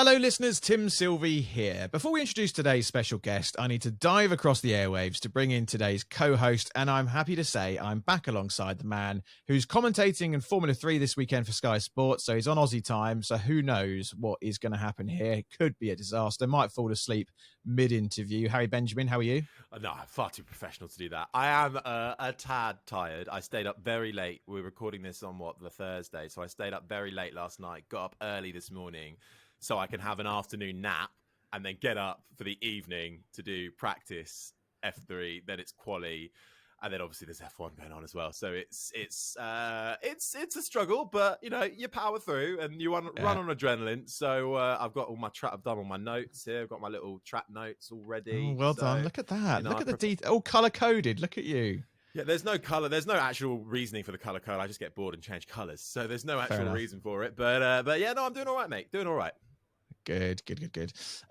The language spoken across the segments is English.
Hello listeners, Tim Sylvie here. Before we introduce today's special guest, I need to dive across the airwaves to bring in today's co-host, and I'm happy to say I'm back alongside the man who's commentating in Formula 3 this weekend for Sky Sports, so he's on Aussie time, so who knows what is going to happen here. It could be a disaster, might fall asleep mid-interview. Harry Benjamin, how are you? No, I'm far too professional to do that. I am a tad tired. I stayed up very late. We're recording this on, the Thursday, so I stayed up very late last night, got up early this morning, so I can have an afternoon nap and then get up for the evening to do practice F3. Then it's quali, and then obviously there's F1 going on as well. So it's a struggle, but you power through and you run on adrenaline. So I've got all my I've done all my notes here. I've got my little track notes all ready. Oh, well done. Look at that. Look at the detail. All color coded. Look at you. Yeah, there's no colour. There's no actual reasoning for the colour code. I just get bored and change colours. So there's no actual reason for it. But yeah, no, I'm doing all right, mate. Doing all right. Good.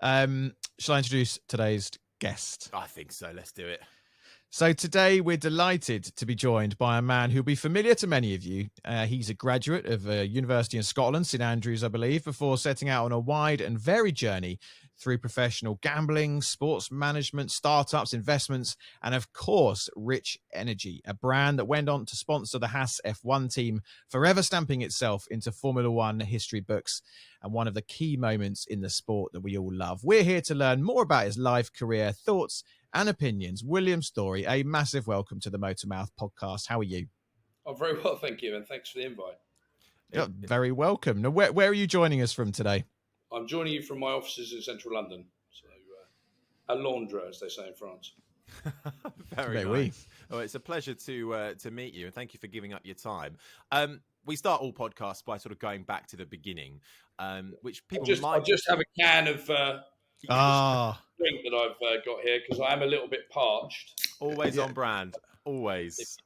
Shall I introduce today's guest? I think so. Let's do it. So today we're delighted to be joined by a man who'll be familiar to many of you. He's a graduate of a university in Scotland, St Andrews, I believe, before setting out on a wide and varied journey through professional gambling, sports management, startups, investments, and of course, Rich Energy, a brand that went on to sponsor the Haas F1 team, forever stamping itself into Formula One history books and one of the key moments in the sport that we all love. We're here to learn more about his life, career, thoughts, and opinions. William Storey, a massive welcome to the MotorMouth podcast. How are you? I'm very well, thank you, and thanks for the invite. You're very welcome. Now, where are you joining us from today? I'm joining you from my offices in central London. So, a laundra, as they say in France. Very nice. Oh, it's a pleasure to meet you, and thank you for giving up your time. We start all podcasts by sort of going back to the beginning, which people I just have a can of drink that I've got here because I am a little bit parched. Always on brand. Always.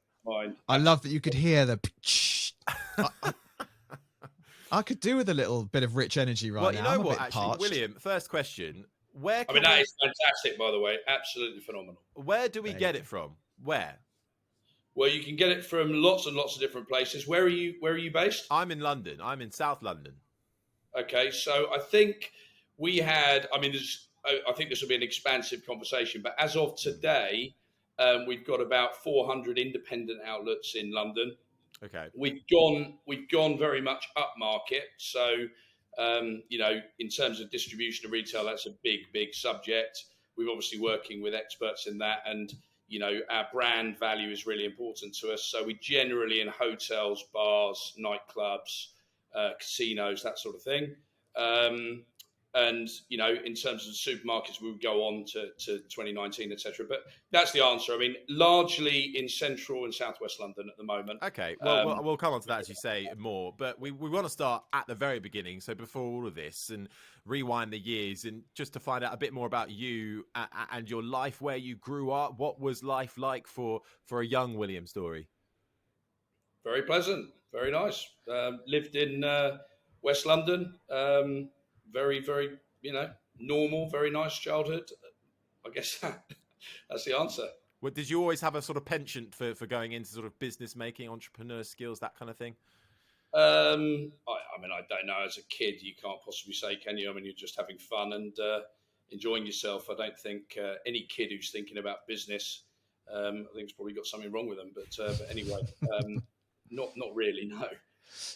I love that you could hear the. I could do with a little bit of Rich Energy now. Well, you know I'm what, actually, parched. William, first question. That is fantastic, by the way. Absolutely phenomenal. Where do we get it from? Where? Well, you can get it from lots and lots of different places. Where are you based? I'm in London. I'm in South London. Okay, so I think we had, I think this will be an expansive conversation, but as of today, we've got about 400 independent outlets in London. Okay. We've gone very much upmarket. So, in terms of distribution and retail, that's a big subject. We're obviously working with experts in that, and our brand value is really important to us. So we generally in hotels, bars, nightclubs, casinos, that sort of thing. And, in terms of supermarkets, we would go on to 2019, etc. But that's the answer. I mean, largely in central and southwest London at the moment. Okay, well, we'll come on to that, as you say, more. But we want to start at the very beginning. So before all of this, and rewind the years, and just to find out a bit more about you and your life, where you grew up. What was life like for a young William Storey? Very pleasant, very nice. Lived in West London. Very, very, normal, very nice childhood. I guess that's the answer. Well, did you always have a sort of penchant for going into sort of business making, entrepreneur skills, that kind of thing? I don't know. As a kid, you can't possibly say, can you? I mean, you're just having fun and enjoying yourself. I don't think any kid who's thinking about business, I think it's probably got something wrong with them. But anyway, not really, no.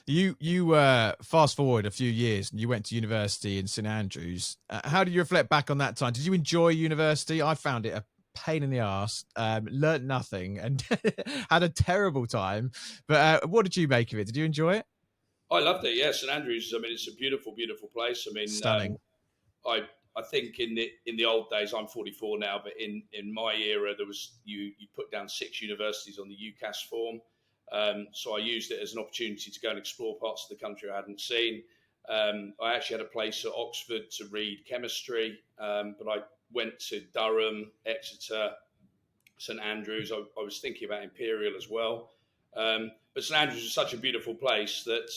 You fast forward a few years and you went to university in St Andrews. How do you reflect back on that time? Did you enjoy university? I found it a pain in the arse, learnt nothing and had a terrible time. But what did you make of it? Did you enjoy it? I loved it. Yeah, St Andrews. I mean, it's a beautiful place. I mean, stunning. I think in the old days, I'm 44 now, but in my era, there was you put down 6 universities on the UCAS form. So I used it as an opportunity to go and explore parts of the country I hadn't seen. I actually had a place at Oxford to read chemistry, but I went to Durham, Exeter, St Andrews. I was thinking about Imperial as well. But St Andrews is such a beautiful place that,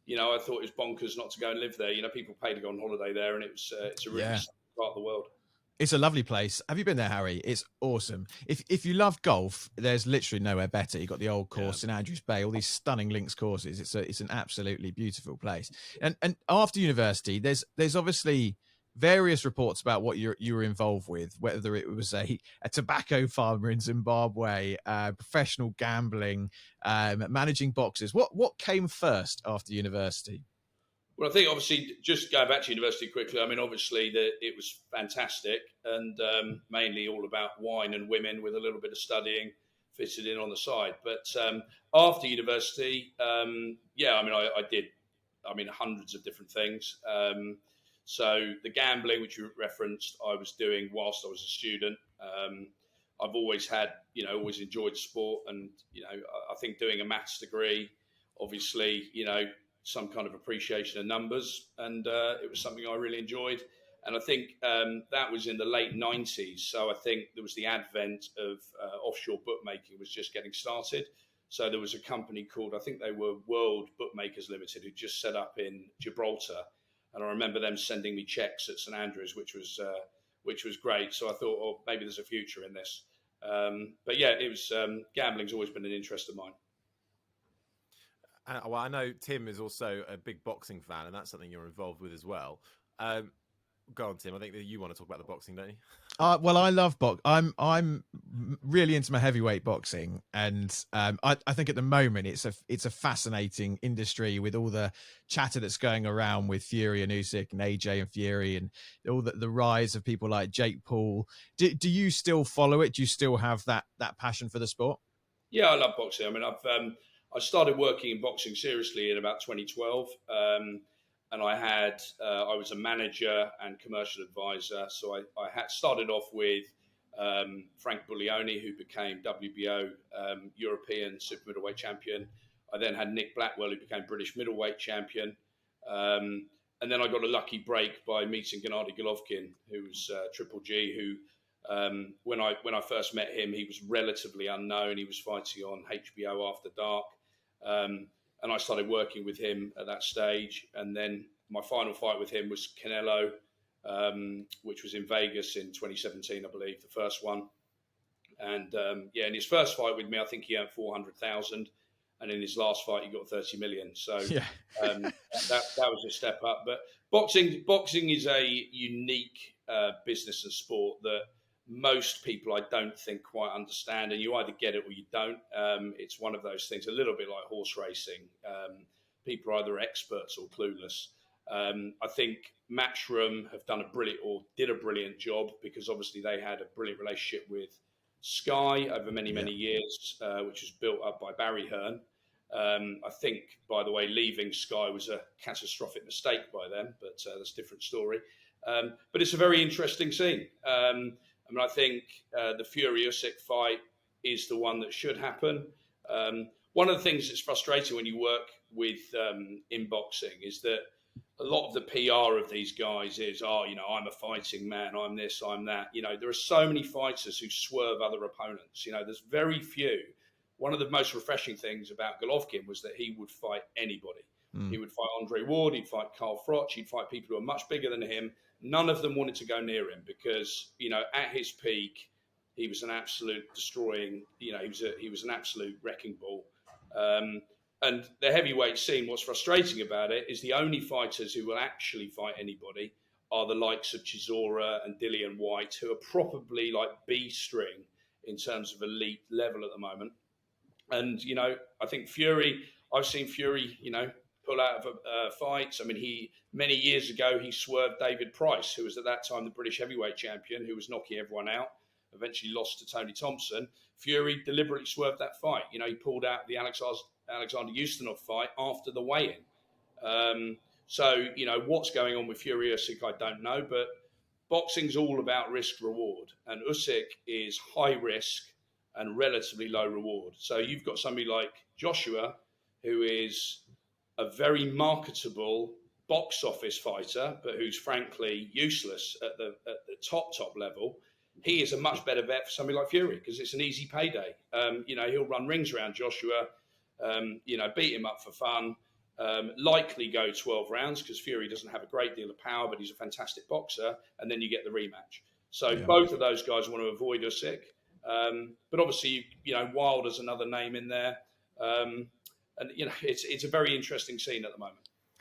I thought it was bonkers not to go and live there. People pay to go on holiday there, and it's a really nice part of the world. It's a lovely place. Have you been there, Harry? It's awesome. If you love golf, there's literally nowhere better. You've got the old course in Andrews Bay, all these stunning links courses. It's an absolutely beautiful place. And after university, there's obviously various reports about what you were involved with, whether it was a tobacco farmer in Zimbabwe, professional gambling, managing boxes. What came first after university? Well, I think obviously just going back to university quickly. I mean, obviously it was fantastic and mainly all about wine and women with a little bit of studying fitted in on the side. But after university, I mean, I did, hundreds of different things. So the gambling, which you referenced, I was doing whilst I was a student. I've always always enjoyed sport, and I think doing a maths degree, obviously, some kind of appreciation of numbers, and it was something I really enjoyed. And I think that was in the late 90s. So I think there was the advent of offshore bookmaking was just getting started. So there was a company called, I think they were World Bookmakers Limited, who just set up in Gibraltar. And I remember them sending me checks at St Andrews, which was great. So I thought, oh, maybe there's a future in this. But yeah, it was gambling's always been an interest of mine. Well, I know Tim is also a big boxing fan, and that's something you're involved with as well. Go on, Tim. I think that you want to talk about the boxing, don't you? Well, I love I'm really into my heavyweight boxing, and I think at the moment it's a fascinating industry with all the chatter that's going around with Fury and Usyk and AJ and Fury and all the rise of people like Jake Paul. Do you still follow it? Do you still have that passion for the sport? Yeah, I love boxing. I mean, I started working in boxing seriously in about 2012. And I was a manager and commercial advisor. So I had started off with Frank Buglioni, who became WBO European super middleweight champion. I then had Nick Blackwell, who became British middleweight champion. And then I got a lucky break by meeting Gennady Golovkin, who was Triple G, who when I first met him, he was relatively unknown. He was fighting on HBO After Dark. And I started working with him at that stage. And then my final fight with him was Canelo, which was in Vegas in 2017, I believe, the first one. And in his first fight with me, I think he earned 400,000. And in his last fight, he got 30 million. So that was a step up. But boxing is a unique business and sport that most people, I don't think, quite understand, and you either get it or you don't. It's one of those things, a little bit like horse racing. People are either experts or clueless. I think Matchroom did a brilliant job, because obviously they had a brilliant relationship with Sky over many years, which was built up by Barry Hearn. I think, by the way, leaving Sky was a catastrophic mistake by them, but that's a different story. But it's a very interesting scene. I think the Fury-Usyk fight is the one that should happen. One of the things that's frustrating when you work with in boxing is that a lot of the PR of these guys is, I'm a fighting man, I'm this, I'm that. There are so many fighters who swerve other opponents. There's very few. One of the most refreshing things about Golovkin was that he would fight anybody. He would fight Andre Ward, he'd fight Carl Froch, he'd fight people who are much bigger than him. None of them wanted to go near him because, at his peak, he was an absolute destroying, he was an absolute wrecking ball. And the heavyweight scene, what's frustrating about it is the only fighters who will actually fight anybody are the likes of Chisora and Dillian White, who are probably like B string in terms of elite level at the moment. And, I think I've seen Fury, pull out of fights. I mean, many years ago, he swerved David Price, who was at that time the British heavyweight champion, who was knocking everyone out, eventually lost to Tony Thompson. Fury deliberately swerved that fight. He pulled out the Alexander Ustinov fight after the weigh-in. So, what's going on with Fury Usyk, I don't know, but boxing's all about risk-reward, and Usyk is high risk and relatively low reward. So you've got somebody like Joshua, who is a very marketable box office fighter, but who's frankly useless at the top level. He is a much better bet for somebody like Fury because it's an easy payday. He'll run rings around Joshua, beat him up for fun, likely go 12 rounds because Fury doesn't have a great deal of power, but he's a fantastic boxer, and then you get the rematch. So both of those guys want to avoid Usyk. But obviously, Wilder's another name in there. And, it's a very interesting scene at the moment.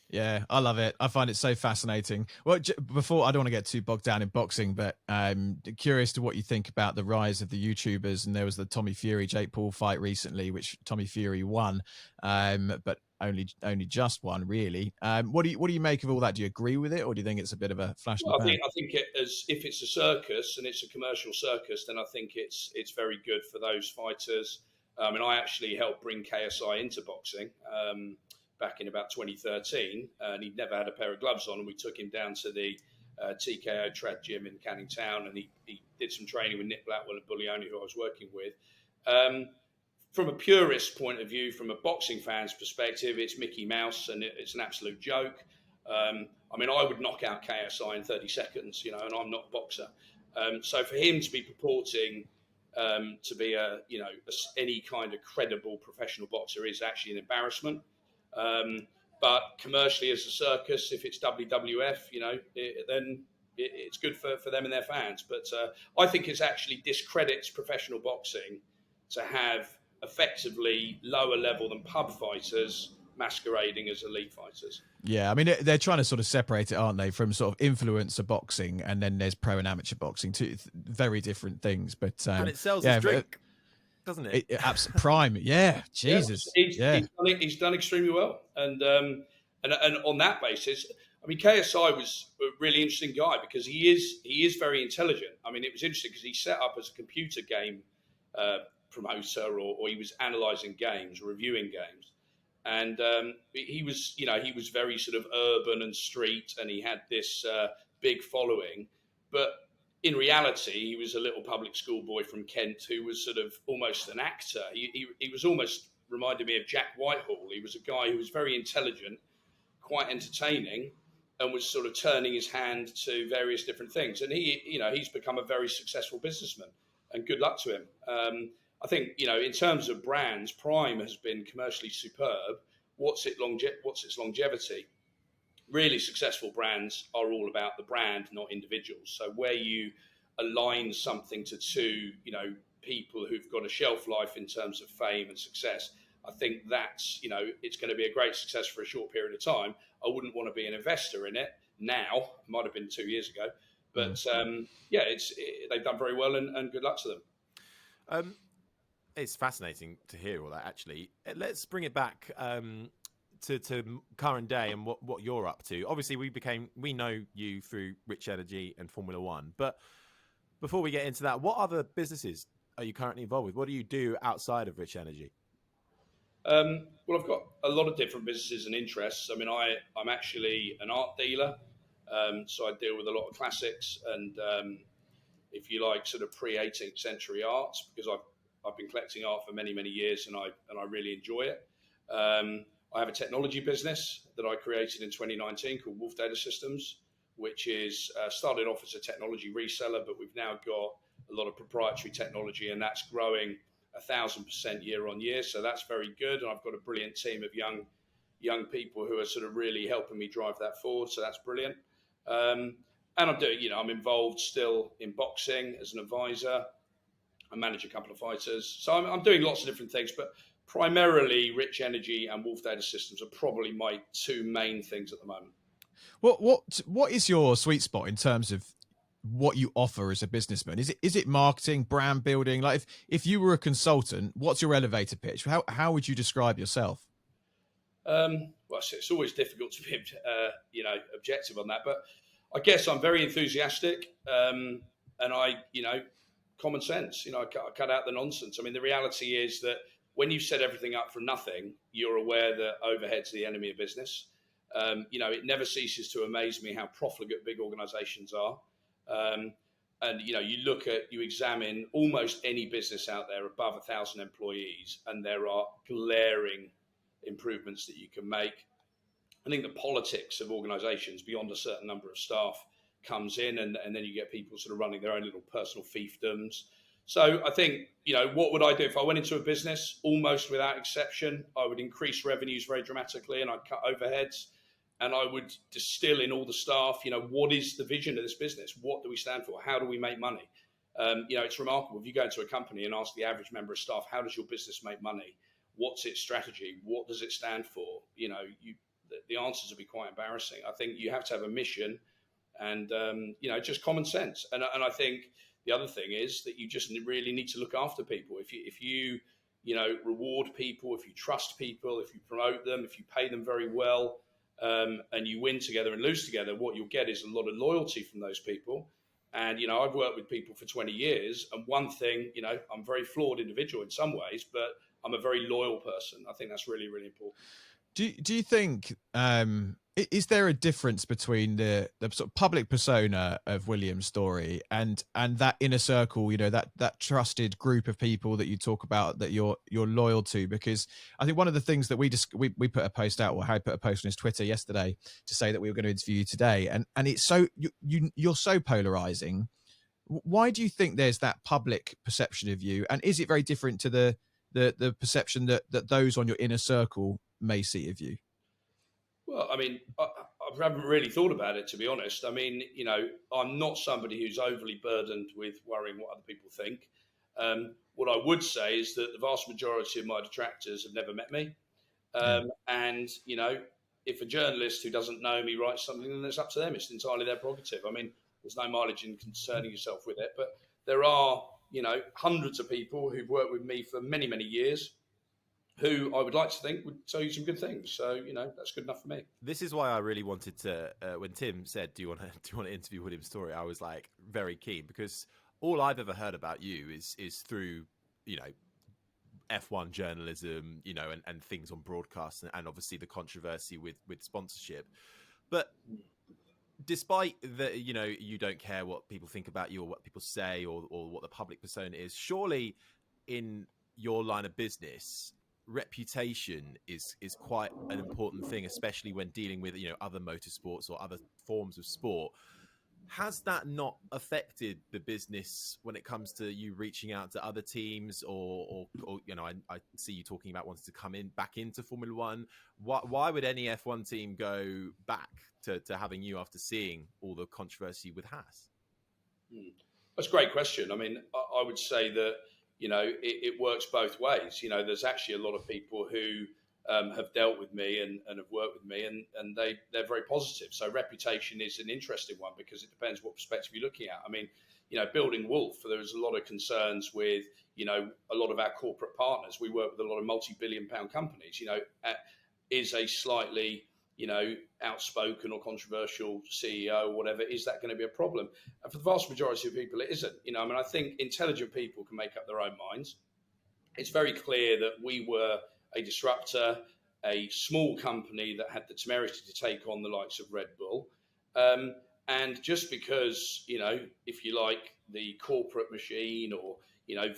Yeah, I love it. I find it so fascinating. Well, before, I don't want to get too bogged down in boxing, but I'm curious to what you think about the rise of the YouTubers. And there was the Tommy Fury Jake Paul fight recently, which Tommy Fury won, but only just won, really. What do you make of all that? Do you agree with it, or do you think it's a bit of a flash in the pan? I think if it's a circus and it's a commercial circus, then I think it's very good for those fighters. And I actually helped bring KSI into boxing back in about 2013, and he'd never had a pair of gloves on, and we took him down to the TKO trad gym in Canning Town, and he did some training with Nick Blackwell and Bullioni, who I was working with. From a purist point of view, from a boxing fan's perspective, it's Mickey Mouse, and it's an absolute joke. I would knock out KSI in 30 seconds, and I'm not a boxer. So for him to be purporting to be any kind of credible professional boxer is actually an embarrassment. But commercially, as a circus, if it's WWF, then it's good for them and their fans. But I think it actually discredits professional boxing to have effectively lower level than pub fighters masquerading as elite fighters. Yeah, they're trying to sort of separate it, aren't they, from sort of influencer boxing, and then there's pro and amateur boxing, two very different things. But and it sells its drink, doesn't it? Prime, yeah, Jesus, he's done extremely well, and on that basis, KSI was a really interesting guy because he is very intelligent. It was interesting because he set up as a computer game promoter, or he was analysing games, reviewing games, and he was very sort of urban and street, and he had this big following, but in reality, he was a little public school boy from Kent who was sort of almost an actor. He was almost reminded me of Jack Whitehall. He was a guy who was very intelligent, quite entertaining, and was sort of turning his hand to various different things. And he's become a very successful businessman, and good luck to him. I think, in terms of brands, Prime has been commercially superb. What's its longevity? Really successful brands are all about the brand, not individuals. So where you align something to two, people who've got a shelf life in terms of fame and success, I think that's, it's going to be a great success for a short period of time. I wouldn't want to be an investor in it now. It might have been 2 years ago. But, they've done very well, and good luck to them. It's fascinating to hear all that, actually. Let's bring it back to current day and what you're up to. Obviously, we know you through Rich Energy and Formula One, but before we get into that, what other businesses are you currently involved with? What do you do outside of Rich Energy? Well, I've got a lot of different businesses and interests. I'm actually an art dealer, so I deal with a lot of classics and, if you like, sort of pre-18th century arts, because I've been collecting art for many, many years, and I really enjoy it. I have a technology business that I created in 2019 called Wolf Data Systems, which is started off as a technology reseller, but we've now got a lot of proprietary technology, and that's growing 1,000% year on year. So that's very good. And I've got a brilliant team of young people who are sort of really helping me drive that forward. So that's brilliant. And I'm involved still in boxing as an advisor. I manage a couple of fighters. So I'm doing lots of different things, but primarily Rich Energy and Wolf Data Systems are probably my two main things at the moment. What is your sweet spot in terms of what you offer as a businessman? Is it marketing, brand building? Like if you were a consultant, what's your elevator pitch? How would you describe yourself? Well, it's always difficult to be objective on that, but I guess I'm very enthusiastic, and I common sense. I cut out the nonsense. The reality is that when you set everything up from nothing, you're aware that overhead's the enemy of business. It never ceases to amaze me how profligate big organizations are. And you examine almost any business out there above 1,000 employees, and there are glaring improvements that you can make. I think the politics of organizations beyond a certain number of staff comes in, and then you get people sort of running their own little personal fiefdoms. So I think, what would I do if I went into a business? Almost without exception, I would increase revenues very dramatically, and I'd cut overheads. and I would distill in all the staff, what is the vision of this business? What do we stand for? How do we make money? It's remarkable. If you go into a company and ask the average member of staff, how does your business make money? What's its strategy? What does it stand for? The answers will be quite embarrassing. I think you have to have a mission and, just common sense. And I think the other thing is that you just really need to look after people. If you reward people, if you trust people, if you promote them, if you pay them very well, and you win together and lose together, what you'll get is a lot of loyalty from those people. And, I've worked with people for 20 years. And one thing, I'm a very flawed individual in some ways, but I'm a very loyal person. I think that's really, really important. Do you think, is there a difference between the sort of public persona of William Storey and that inner circle, that trusted group of people that you talk about that you're loyal to? Because I think one of the things that we put a post out, or Harry put a post on his Twitter yesterday to say that we were going to interview you today, and it's so you're so polarizing. Why do you think there's that public perception of you, and is it very different to the perception that those on your inner circle may see of you? Well, I mean, I haven't really thought about it, to be honest. I mean, I'm not somebody who's overly burdened with worrying what other people think. What I would say is that the vast majority of my detractors have never met me. And, if a journalist who doesn't know me writes something, then it's up to them. It's entirely their prerogative. I mean, there's no mileage in concerning yourself with it. But there are, hundreds of people who've worked with me for many, many years, who I would like to think would tell you some good things. So, that's good enough for me. This is why I really wanted to, when Tim said, do you want to interview William Storey? I was like very keen, because all I've ever heard about you is through, F1 journalism, and things on broadcast, and obviously the controversy with sponsorship. But despite that, you don't care what people think about you or what people say or what the public persona is, surely in your line of business, reputation is quite an important thing, especially when dealing with other motorsports or other forms of sport. Has that not affected the business when it comes to you reaching out to other teams, or I see you talking about wanting to come back into Formula One? Why would any F1 team go back to having you after seeing all the controversy with Haas? That's a great question. I mean, I would say that it works both ways. There's actually a lot of people who have dealt with me and have worked with me, and they're very positive. So reputation is an interesting one, because it depends what perspective you're looking at. I mean, building Wolf, there was a lot of concerns with, a lot of our corporate partners. We work with a lot of multi-billion-pound companies. Is a slightly outspoken or controversial CEO or whatever, is that going to be a problem? And for the vast majority of people, it isn't. I think intelligent people can make up their own minds. It's very clear that we were a disruptor, a small company that had the temerity to take on the likes of Red Bull. And just because, if you like, the corporate machine or,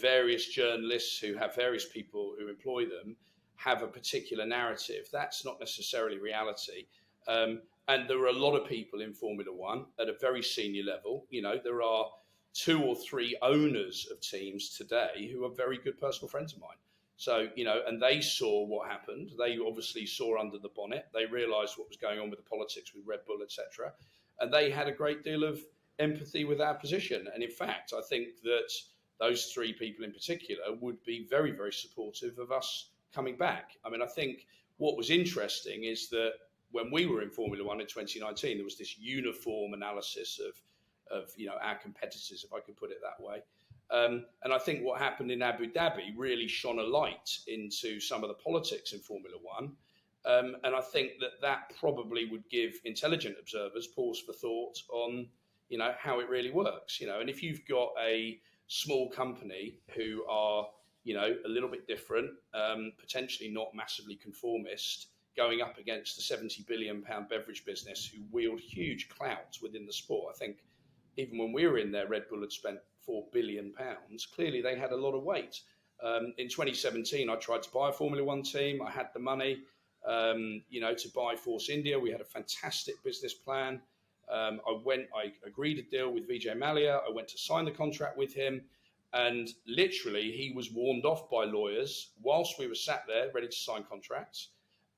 various journalists who have various people who employ them have a particular narrative, that's not necessarily reality. And there are a lot of people in Formula One at a very senior level. There are 2 or 3 owners of teams today who are very good personal friends of mine. So, and they saw what happened. They obviously saw under the bonnet. They realised what was going on with the politics with Red Bull, etc. And they had a great deal of empathy with our position. And in fact, I think that those 3 people in particular would be very, very supportive of us coming back. I mean, I think what was interesting is that when we were in Formula One in 2019, there was this uniform analysis of our competitors, if I could put it that way. And I think what happened in Abu Dhabi really shone a light into some of the politics in Formula One. And I think that probably would give intelligent observers pause for thought on, how it really works. And if you've got a small company who are, a little bit different, potentially not massively conformist, going up against the 70 billion pound beverage business who wield huge clout within the sport. I think even when we were in there, Red Bull had spent £4 billion. Clearly, they had a lot of weight. In 2017, I tried to buy a Formula One team. I had the money, to buy Force India. We had a fantastic business plan. I agreed a deal with Vijay Mallya. I went to sign the contract with him. And literally, he was warned off by lawyers whilst we were sat there ready to sign contracts.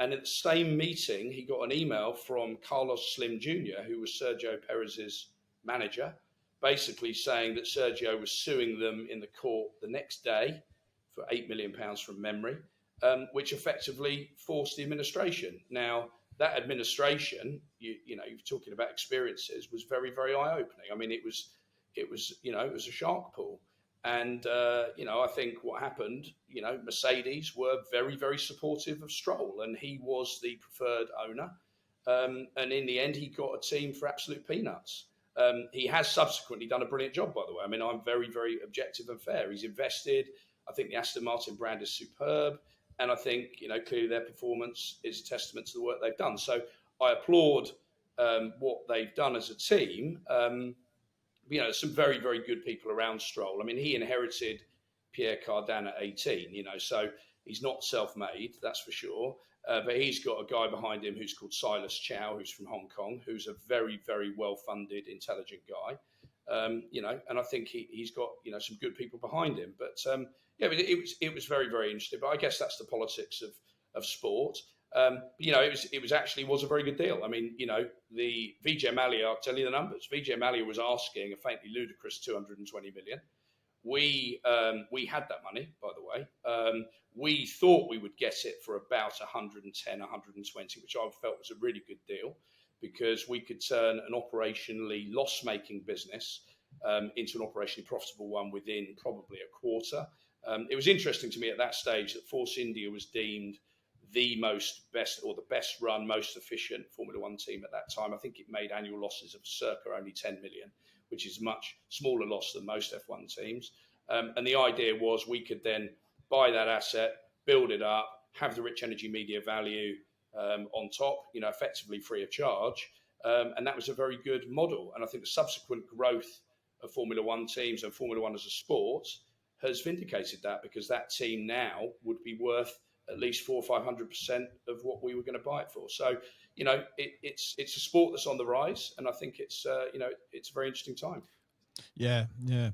And at the same meeting, he got an email from Carlos Slim Jr., who was Sergio Perez's manager, basically saying that Sergio was suing them in the court the next day for £8 million from memory, which effectively forced the administration. Now, that administration, you're talking about experiences, was very, very eye-opening. I mean, it was a shark pool. And, I think what happened, Mercedes were very, very supportive of Stroll, and he was the preferred owner. And in the end, he got a team for absolute peanuts. He has subsequently done a brilliant job, by the way. I mean, I'm very, very objective and fair. He's invested. I think the Aston Martin brand is superb. And I think, clearly their performance is a testament to the work they've done. So I applaud what they've done as a team. Some very, very good people around Stroll. I mean, he inherited Pierre Cardin at 18, so he's not self-made, that's for sure. But he's got a guy behind him who's called Silas Chow, who's from Hong Kong, who's a very, very well-funded, intelligent guy. And I think he's got, some good people behind him. But it was very, very interesting. But I guess that's the politics of sport. It was a very good deal. I mean, the Vijay Mallya, I'll tell you the numbers. Vijay Mallya was asking a faintly ludicrous 220 million. We had that money, by the way. We thought we would get it for about 110, 120, which I felt was a really good deal, because we could turn an operationally loss-making business into an operationally profitable one within probably a quarter. It was interesting to me at that stage that Force India was deemed the best run, most efficient Formula One team at that time. I think it made annual losses of circa only 10 million, which is much smaller loss than most F1 teams. And the idea was we could then buy that asset, build it up, have the rich energy media value on top, effectively free of charge. And that was a very good model. And I think the subsequent growth of Formula One teams and Formula One as a sport has vindicated that, because that team now would be worth at least 400% or 500% of what we were going to buy it for. So, it's a sport that's on the rise, and I think it's a very interesting time. Yeah.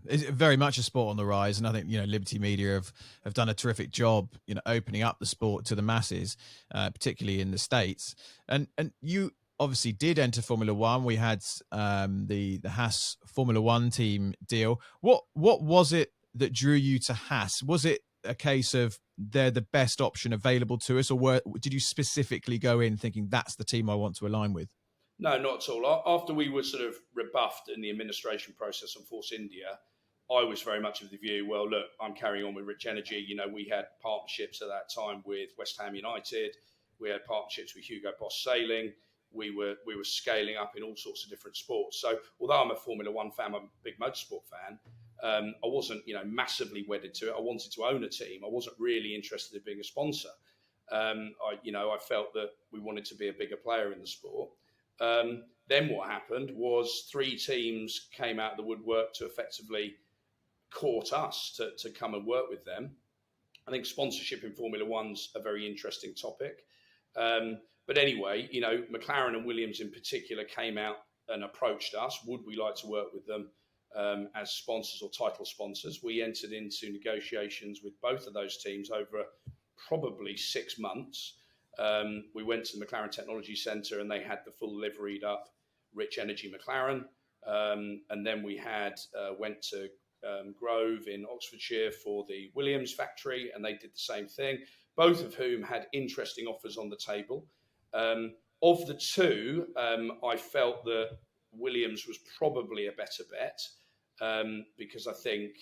It's very much a sport on the rise, and I think Liberty Media have done a terrific job, opening up the sport to the masses, particularly in the States. And you obviously did enter Formula One. We had the Haas Formula One team deal. What was it that drew you to Haas? Was it a case of they're the best option available to us, or did you specifically go in thinking that's the team I want to align with? No, not at all. After we were sort of rebuffed in the administration process on Force India, I was very much of the view, well, look, I'm carrying on with Rich Energy. We had partnerships at that time with West Ham United. We had partnerships with Hugo Boss Sailing. We were scaling up in all sorts of different sports. So although I'm a Formula One fan, I'm a big motorsport fan, I wasn't, massively wedded to it. I wanted to own a team. I wasn't really interested in being a sponsor. I felt that we wanted to be a bigger player in the sport. Then what happened was 3 teams came out of the woodwork to effectively court us to come and work with them. I think sponsorship in Formula One's a very interesting topic. But anyway, McLaren and Williams in particular came out and approached us. Would we like to work with them as sponsors or title sponsors? We entered into negotiations with both of those teams over probably 6 months. We went to the McLaren Technology Centre and they had the full liveried up Rich Energy McLaren. And then we went to Grove in Oxfordshire for the Williams factory, and they did the same thing, both of whom had interesting offers on the table. Of the two, I felt that Williams was probably a better bet because I think,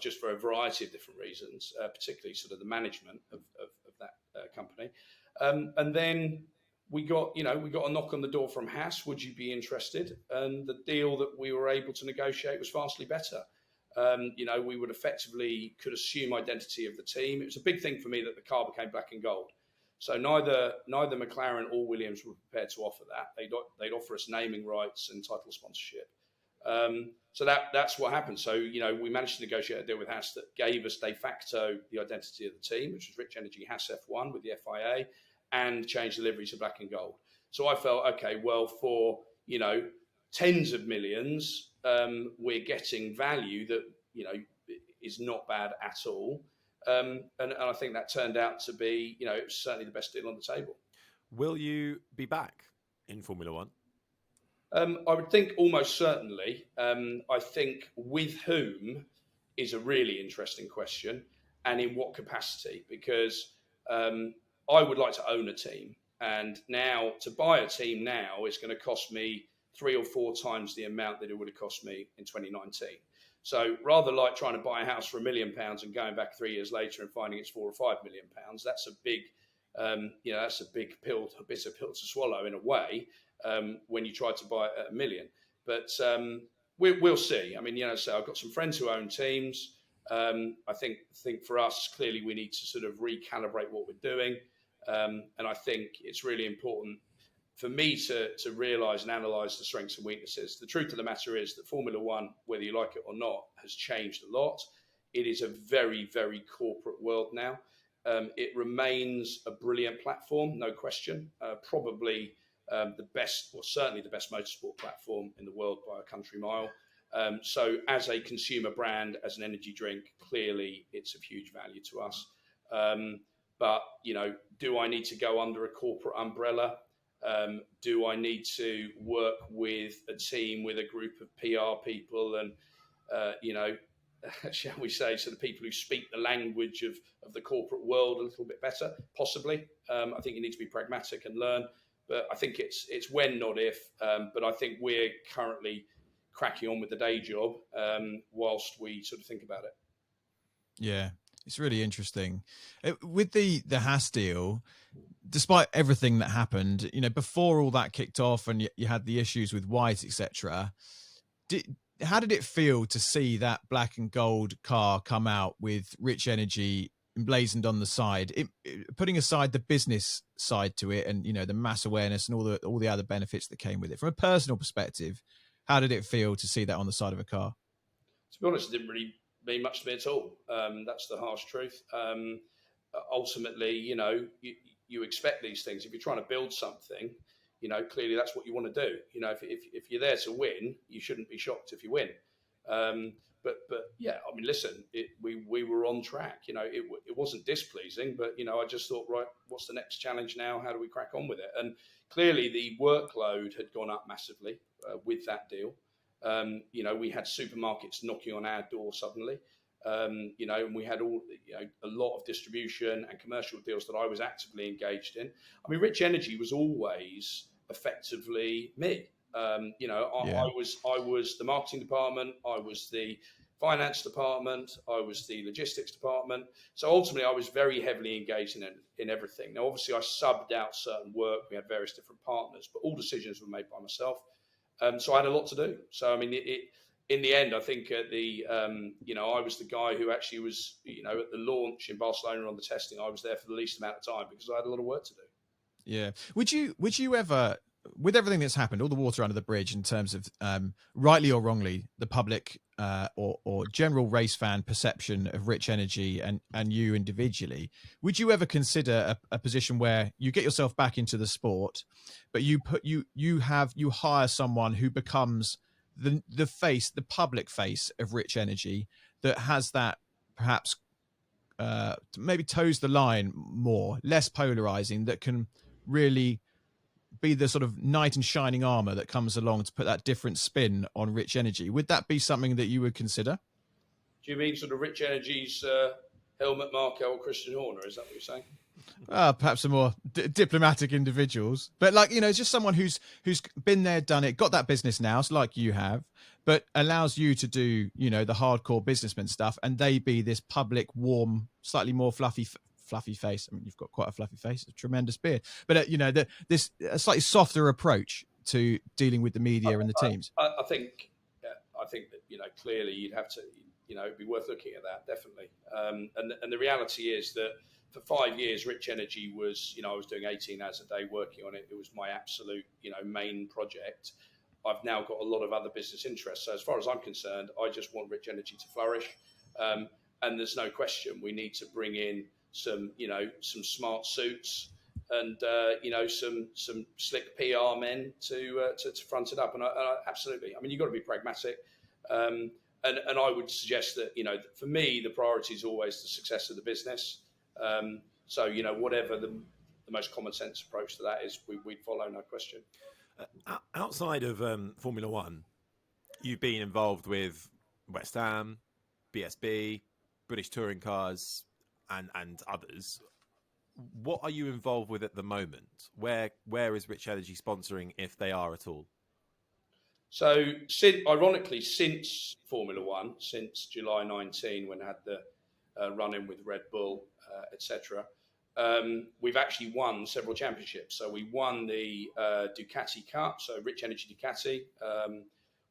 just for a variety of different reasons, particularly sort of the management of that company. And then we got a knock on the door from Haas. Would you be interested? And the deal that we were able to negotiate was vastly better. We would effectively could assume identity of the team. It was a big thing for me that the car became black and gold. So neither McLaren or Williams were prepared to offer that. They'd offer us naming rights and title sponsorship. So that's what happened. So, we managed to negotiate a deal with Haas that gave us de facto the identity of the team, which was Rich Energy Haas F1 with the FIA, and changed the livery to black and gold. So I felt, okay, well, for, tens of millions, we're getting value that, is not bad at all. And I think that turned out to be, it was certainly the best deal on the table. Will you be back in Formula One? I would think almost certainly. I think with whom is a really interesting question, and in what capacity, because I would like to own a team. And now to buy a team now is going to cost me 3 or 4 times the amount that it would have cost me in 2019. So rather like trying to buy a house for £1 million and going back 3 years later and finding it's £4 or £5 million, that's a big, that's a big pill, a bitter pill to swallow in a way when you try to buy it at $1 million. But we'll see. I mean, so I've got some friends who own teams. I think for us, clearly we need to sort of recalibrate what we're doing. And I think it's really important for me to realise and analyse the strengths and weaknesses. The truth of the matter is that Formula One, whether you like it or not, has changed a lot. It is a very, very corporate world now. It remains a brilliant platform, no question. Probably the best, or certainly the best motorsport platform in the world by a country mile. So as a consumer brand, as an energy drink, clearly it's of huge value to us. But, do I need to go under a corporate umbrella? Do I need to work with a team, with a group of PR people and, shall we say, so the people who speak the language of the corporate world a little bit better? Possibly. I think you need to be pragmatic and learn. But I think it's when, not if. But I think we're currently cracking on with the day job whilst we sort of think about it. Yeah, it's really interesting. With the Haas deal, despite everything that happened, before all that kicked off and you had the issues with White, etc., how did it feel to see that black and gold car come out with Rich Energy emblazoned on the side, putting aside the business side to it and, the mass awareness and all the other benefits that came with it? From a personal perspective, how did it feel to see that on the side of a car? To be honest, it didn't really mean much to me at all. That's the harsh truth. Ultimately, you expect these things. If you're trying to build something, clearly that's what you want to do. If you're there to win, you shouldn't be shocked if you win. But yeah, I mean, listen, we were on track. It wasn't displeasing, but I just thought, right, what's the next challenge now? How do we crack on with it? And clearly, the workload had gone up massively with that deal. We had supermarkets knocking on our door suddenly. And we had a lot of distribution and commercial deals that I was actively engaged in. I mean, Rich Energy was always effectively me. I was the marketing department. I was the finance department. I was the logistics department. So ultimately, I was very heavily engaged in everything. Now, obviously, I subbed out certain work. We had various different partners, but all decisions were made by myself. So I had a lot to do. So, I mean, in the end, I think at I was the guy who actually was, at the launch in Barcelona on the testing, I was there for the least amount of time because I had a lot of work to do. Yeah. Would you ever, with everything that's happened, all the water under the bridge in terms of rightly or wrongly, the public or general race fan perception of Rich Energy and you individually, would you ever consider a position where you get yourself back into the sport, but you hire someone who becomes the public face of Rich Energy that has that perhaps maybe toes the line more, less polarizing, that can really be the sort of knight in shining armor that comes along to put that different spin on Rich Energy? Would that be something that you would consider? Do you mean sort of Rich Energy's Helmut Marko or Christian Horner? Is that what you're saying? Perhaps some more diplomatic individuals, but just someone who's been there, done it, got that business now, so like you have, but allows you to do the hardcore businessman stuff, and they be this public, warm, slightly more fluffy face. I mean, you've got quite a fluffy face, a tremendous beard, but this slightly softer approach to dealing with the media and the teams. I think that clearly you'd have to it'd be worth looking at that, definitely. And the reality is that for 5 years, Rich Energy was, I was doing 18 hours a day working on it. It was my absolute, main project. I've now got a lot of other business interests. So as far as I'm concerned, I just want Rich Energy to flourish. And there's no question we need to bring in some smart suits and, some slick PR men to front it up. And I absolutely, I mean, you've got to be pragmatic. And I would suggest that, for me, the priority is always the success of the business. So, whatever the most common sense approach to that is, we'd follow, no question. Outside of Formula One, you've been involved with West Ham, BSB, British Touring Cars, and others. What are you involved with at the moment? Where is Rich Energy sponsoring, if they are at all? So, ironically, since Formula One, since July 19, when I had the run-in with Red Bull, etc., we've actually won several championships. So we won the Ducati Cup, so Rich Energy Ducati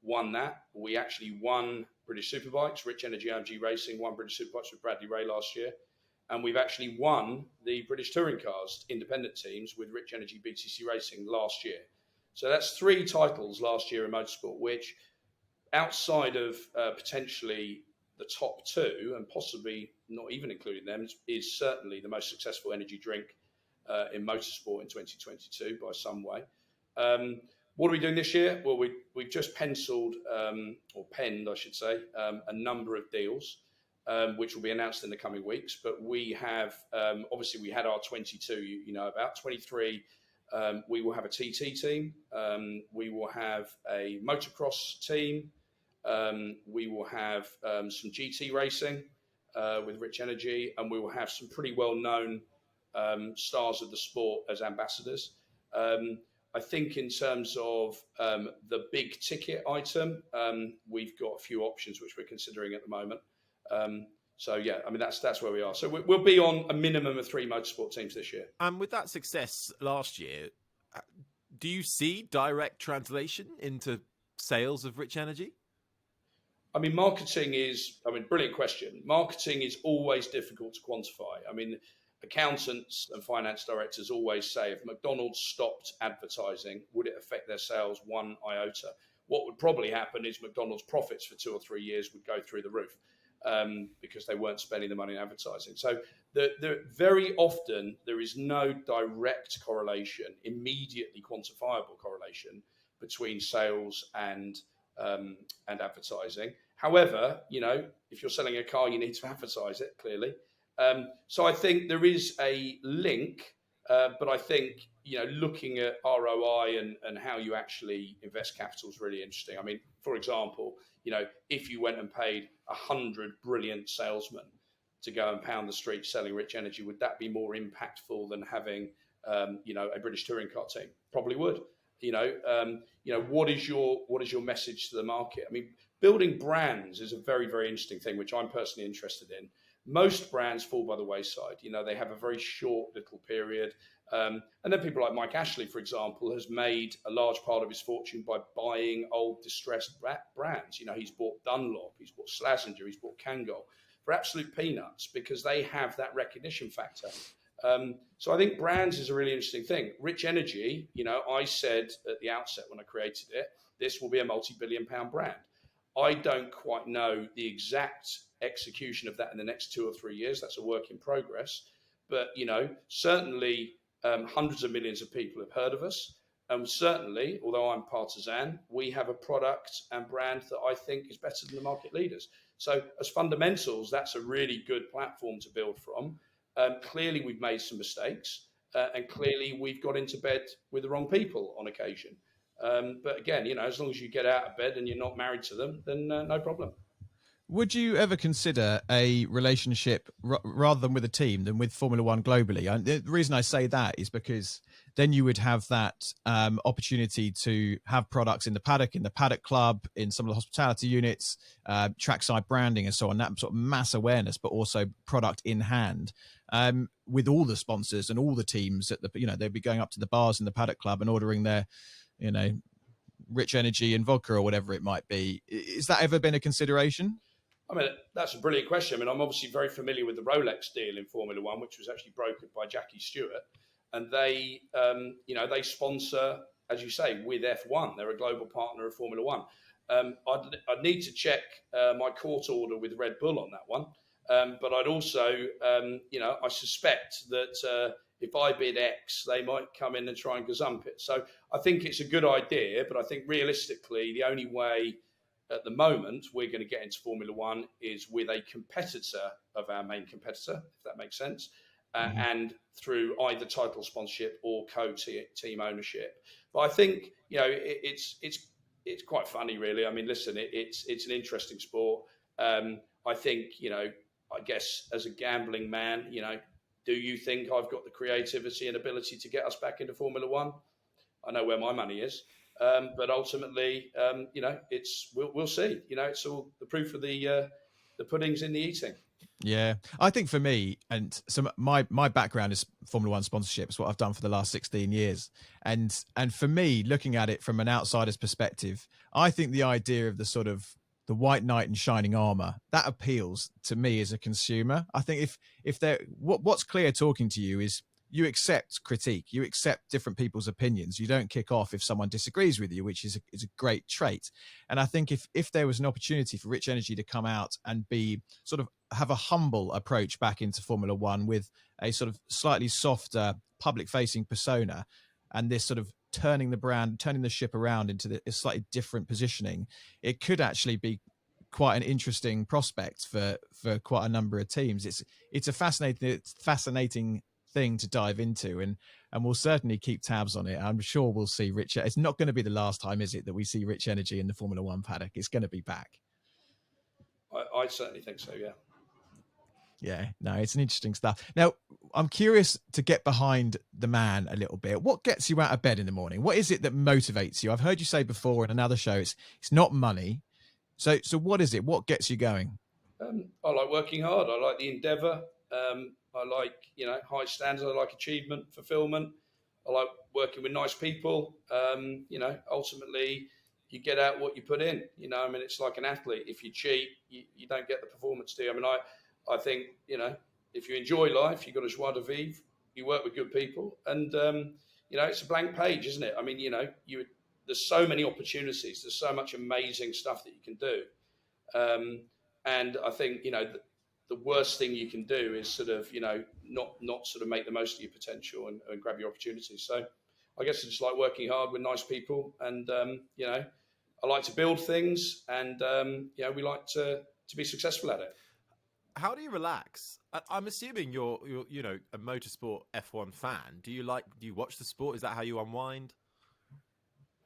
won that. We actually won British Superbikes. Rich Energy AMG Racing won British Superbikes with Bradley Ray last year. And we've actually won the British Touring Cars independent teams with Rich Energy BTC Racing last year. So that's 3 titles last year in motorsport, which outside of potentially the top 2, and possibly not even including them, is certainly the most successful energy drink in motorsport in 2022 by some way. What are we doing this year? Well, we've just penciled, or penned, I should say, a number of deals, which will be announced in the coming weeks. But we have, obviously, we had our 22, about 23. We will have a TT team. We will have a motocross team. We will have some GT racing with Rich Energy, and we will have some pretty well-known stars of the sport as ambassadors. I think in terms of the big ticket item, we've got a few options which we're considering at the moment. So yeah, I mean that's where we are. So we'll be on a minimum of 3 motorsport teams this year. And with that success last year, do you see direct translation into sales of Rich Energy? I mean, brilliant question. Marketing is always difficult to quantify. I mean, accountants and finance directors always say, if McDonald's stopped advertising, would it affect their sales 1 iota? What would probably happen is McDonald's profits for 2 or 3 years would go through the roof because they weren't spending the money in advertising. So very often there is no direct correlation, immediately quantifiable correlation between sales and advertising. However, if you're selling a car, you need to advertise it, clearly. So I think there is a link, but I think, looking at ROI and how you actually invest capital is really interesting. I mean, for example, if you went and paid 100 brilliant salesmen to go and pound the streets selling Rich Energy, would that be more impactful than having, a British touring car team? Probably would. What is your message to the market? I mean, building brands is a very, very interesting thing, which I'm personally interested in. Most brands fall by the wayside. They have a very short little period. And then people like Mike Ashley, for example, has made a large part of his fortune by buying old distressed brands. He's bought Dunlop, he's bought Slazenger, he's bought Kangol for absolute peanuts because they have that recognition factor. So I think brands is a really interesting thing. Rich Energy, I said at the outset when I created it, this will be a multi-billion-pound brand. I don't quite know the exact execution of that in the next 2 or 3 years. That's a work in progress. But, certainly hundreds of millions of people have heard of us. And certainly, although I'm partisan, we have a product and brand that I think is better than the market leaders. So as fundamentals, that's a really good platform to build from. Clearly, we've made some mistakes. And clearly, we've got into bed with the wrong people on occasion. But again, as long as you get out of bed and you're not married to them, then no problem. Would you ever consider a relationship rather than with a team than with Formula One globally? And the reason I say that is because then you would have that opportunity to have products in the paddock club, in some of the hospitality units, trackside branding and so on, that sort of mass awareness, but also product in hand with all the sponsors and all the teams at they'd be going up to the bars in the paddock club and ordering their, Rich Energy and vodka or whatever it might be. Is that ever been a consideration? I mean, that's a brilliant question. I mean, I'm obviously very familiar with the Rolex deal in Formula One, which was actually brokered by Jackie Stewart. And they, they sponsor, as you say, with F1. They're a global partner of Formula One. I'd need to check my court order with Red Bull on that one. But I'd also, I suspect that if I bid X, they might come in and try and gazump it. So I think it's a good idea, but I think realistically, the only way at the moment we're going to get into Formula One is with a competitor of our main competitor, if that makes sense, and through either title sponsorship or co-team ownership. But I think, you know, it's quite funny, really. I mean, listen, it's an interesting sport. I think, you know, I guess as a gambling man, you know, do you think I've got the creativity and ability to get us back into Formula One? I know where my money is. But ultimately, you know, we'll see. You know, it's all the proof of the pudding's in the eating. Yeah, I think for me, and so my background is Formula One sponsorship. It's what I've done for the last 16 years. And for me, looking at it from an outsider's perspective, I think the idea of the sort of the white knight in shining armor, that appeals to me as a consumer. I think if what's clear talking to you is you accept critique, you accept different people's opinions. You don't kick off if someone disagrees with you, which is a great trait. And I think if there was an opportunity for Rich Energy to come out and be sort of have a humble approach back into Formula One with a sort of slightly softer public facing persona, and this sort of turning the ship around into a slightly different positioning, it could actually be quite an interesting prospect for quite a number of teams. It's a fascinating thing to dive into, and we'll certainly keep tabs on it. I'm sure we'll see Rich. It's not going to be the last time, is it, that we see Rich Energy in the Formula One paddock? It's going to be back. I certainly think so, yeah. Yeah, no, it's an interesting stuff. Now, I'm curious to get behind the man a little bit. What gets you out of bed in the morning? What is it that motivates you? I've heard you say before in another show, it's not money. So what is it? What gets you going? I like working hard. I like the endeavour. I like, you know, high standards. I like achievement, fulfilment. I like working with nice people. You know, ultimately, you get out what you put in. You know, I mean, it's like an athlete. If you cheat, you don't get the performance, do you? I mean, I think, you know, if you enjoy life, you've got a joie de vivre. You work with good people, and you know, it's a blank page, isn't it? I mean, you know, there's so many opportunities. There's so much amazing stuff that you can do, and I think, you know, the worst thing you can do is sort of, you know, not sort of make the most of your potential and grab your opportunities. So I guess I just like working hard with nice people, and you know, I like to build things, and you know, we like to be successful at it. How do you relax? I'm assuming you're you know, a motorsport F1 fan. Do you watch the sport? Is that how you unwind?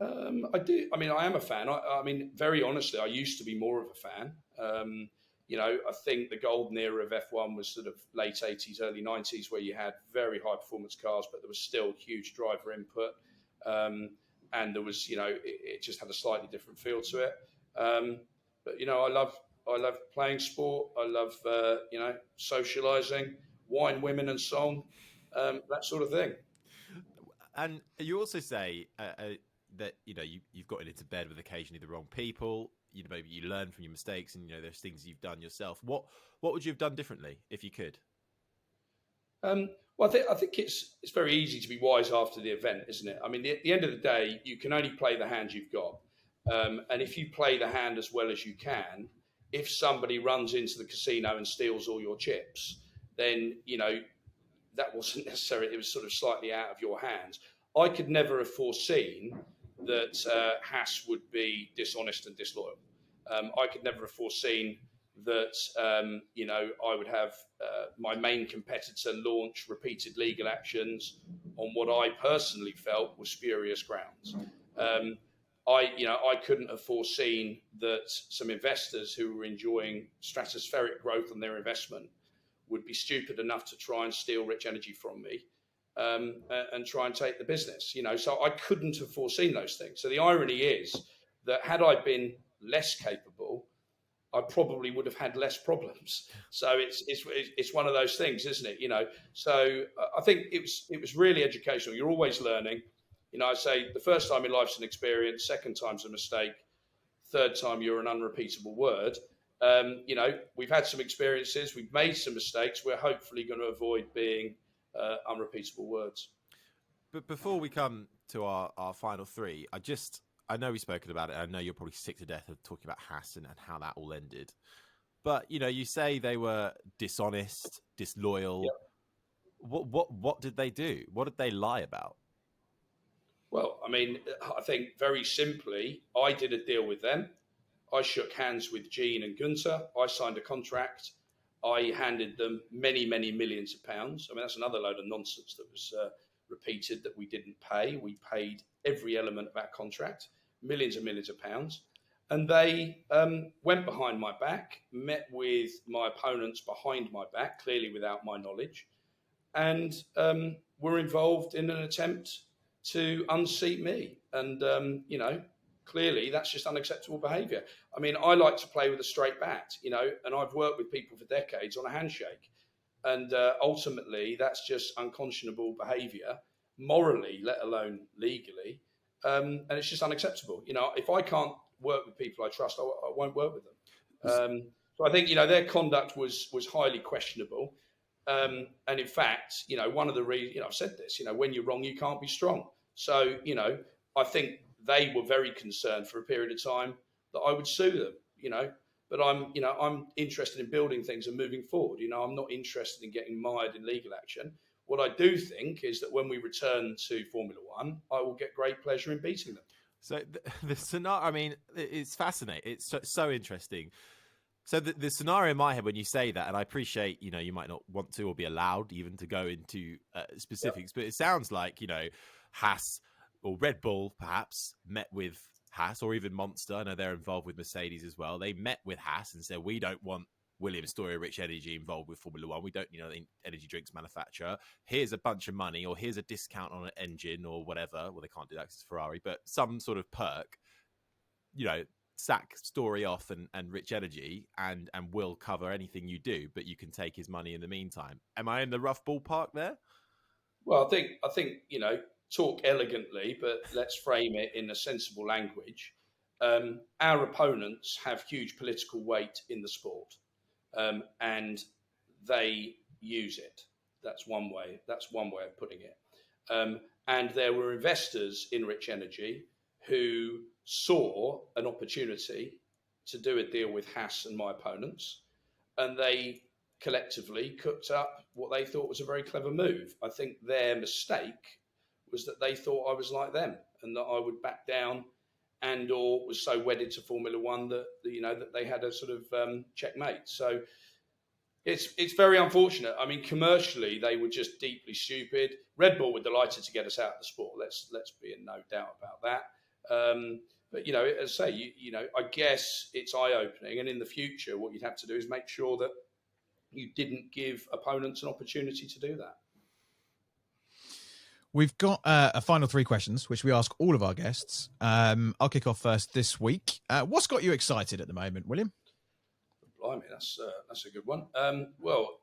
I do. I mean, I am a fan. I mean, very honestly, I used to be more of a fan. You know, I think the golden era of F1 was sort of late 80s, early 90s, where you had very high performance cars, but there was still huge driver input. And there was, you know, it just had a slightly different feel to it. But, you know, I love playing sport. I love, you know, socializing, wine, women and song, that sort of thing. And you also say that, you know, you've gotten into bed with occasionally the wrong people. You know, maybe you learn from your mistakes, and, you know, there's things you've done yourself. What would you have done differently if you could? Well, I think it's very easy to be wise after the event, isn't it? I mean, at the end of the day, you can only play the hand you've got. And if you play the hand as well as you can, if somebody runs into the casino and steals all your chips, then, you know, that wasn't necessarily, it was sort of slightly out of your hands. I could never have foreseen that Haas would be dishonest and disloyal. I could never have foreseen that, you know, I would have my main competitor launch repeated legal actions on what I personally felt was spurious grounds. I couldn't have foreseen that some investors who were enjoying stratospheric growth on their investment would be stupid enough to try and steal Rich Energy from me, and try and take the business. You know, so I couldn't have foreseen those things. So the irony is that had I been less capable, I probably would have had less problems. So it's one of those things, isn't it? You know, so I think it was really educational. You're always learning. You know, I say the first time in life's an experience, second time's a mistake, third time you're an unrepeatable word. You know, we've had some experiences, we've made some mistakes. We're hopefully going to avoid being unrepeatable words. But before we come to our final three, I know we've spoken about it. I know you're probably sick to death of talking about Haas and how that all ended. But, you know, you say they were dishonest, disloyal. Yep. What did they do? What did they lie about? Well, I mean, I think very simply, I did a deal with them. I shook hands with Gene and Gunter. I signed a contract. I handed them many, many millions of pounds. I mean, that's another load of nonsense that was repeated that we didn't pay. We paid every element of our contract, millions and millions of pounds. And they went behind my back, met with my opponents behind my back, clearly without my knowledge, and were involved in an attempt to unseat me. And, clearly that's just unacceptable behaviour. I mean, I like to play with a straight bat, and I've worked with people for decades on a handshake. And ultimately, that's just unconscionable behaviour, morally, let alone legally. And it's just unacceptable. If I can't work with people I trust, I won't work with them. So I think, their conduct was highly questionable. And in fact, one of the reasons, I've said this, when you're wrong, you can't be strong. So, I think they were very concerned for a period of time that I would sue them, but I'm interested in building things and moving forward. I'm not interested in getting mired in legal action. What I do think is that when we return to Formula One, I will get great pleasure in beating them. So the scenario, I mean, it's fascinating. It's so interesting. So the scenario in my head when you say that, and I appreciate, you might not want to or be allowed even to go into specifics, but it sounds like, Haas or Red Bull perhaps met with Haas, or even Monster. I know they're involved with Mercedes as well. They met with Haas and said, we don't want William Storey, Rich Energy involved with Formula One. We don't, the energy drinks manufacturer. Here's a bunch of money, or here's a discount on an engine or whatever. Well, they can't do that because it's Ferrari, but some sort of perk, sack Storey off and Rich Energy and we'll cover anything you do, but you can take his money in the meantime. Am I in the rough ballpark there? Well, I think, talk elegantly, but let's frame it in a sensible language. Our opponents have huge political weight in the sport, and they use it. That's one way of putting it. And there were investors in Rich Energy who saw an opportunity to do a deal with Haas and my opponents, and they collectively cooked up what they thought was a very clever move. I think their mistake was that they thought I was like them and that I would back down and or was so wedded to Formula One that that they had a sort of checkmate. So it's very unfortunate. I mean, commercially they were just deeply stupid. Red Bull were delighted to get us out of the sport. Let's be in no doubt about that. But as I say, I guess it's eye-opening, and in the future, what you'd have to do is make sure that you didn't give opponents an opportunity to do that. We've got a final 3 questions, which we ask all of our guests. I'll kick off first this week. What's got you excited at the moment, William? Blimey, that's a good one. Well,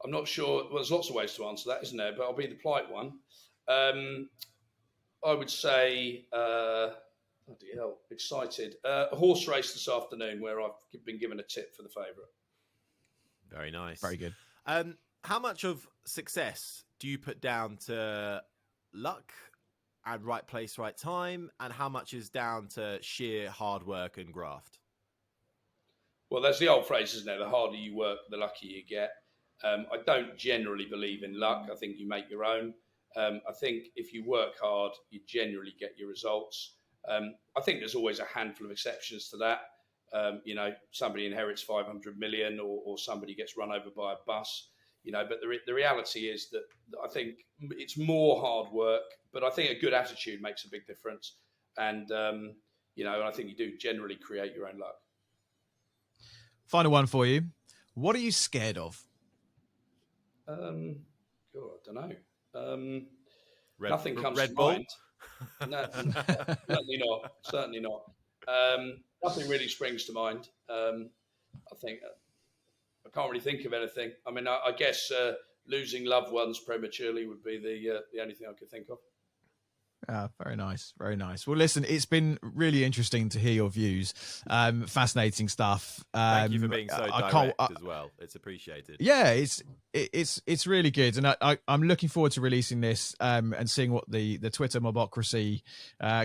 I'm not sure. Well, there's lots of ways to answer that, isn't there? But I'll be the polite one. I would say, bloody hell, excited. A horse race this afternoon where I've been given a tip for the favourite. Very nice. Very good. How much of success do you put down to luck and right place, right time? And how much is down to sheer hard work and graft? Well, there's the old phrase, isn't there? The harder you work, the luckier you get. I don't generally believe in luck. I think you make your own. I think if you work hard, you generally get your results. I think there's always a handful of exceptions to that. Somebody inherits 500 million or somebody gets run over by a bus, but the reality is that I think it's more hard work, but I think a good attitude makes a big difference. And, and I think you do generally create your own luck. Final one for you. What are you scared of? I don't know. Nothing comes to mind. No, certainly not. Nothing really springs to mind. I think I can't really think of anything. I mean, I guess losing loved ones prematurely would be the only thing I could think of. Very nice. Very nice. Well, listen, it's been really interesting to hear your views. Fascinating stuff. Thank you for being so direct as well. It's appreciated. Yeah, it's really good. And I'm looking forward to releasing this and seeing what the Twitter mobocracy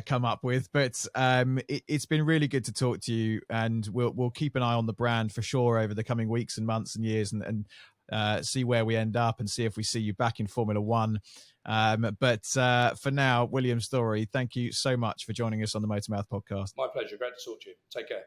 come up with. But it's been really good to talk to you, and we'll keep an eye on the brand for sure over the coming weeks and months and years, and see where we end up and see if we see you back in Formula One. But for now, William Storey, thank you so much for joining us on the MotorMouth podcast. My pleasure. Great to talk to you. Take care.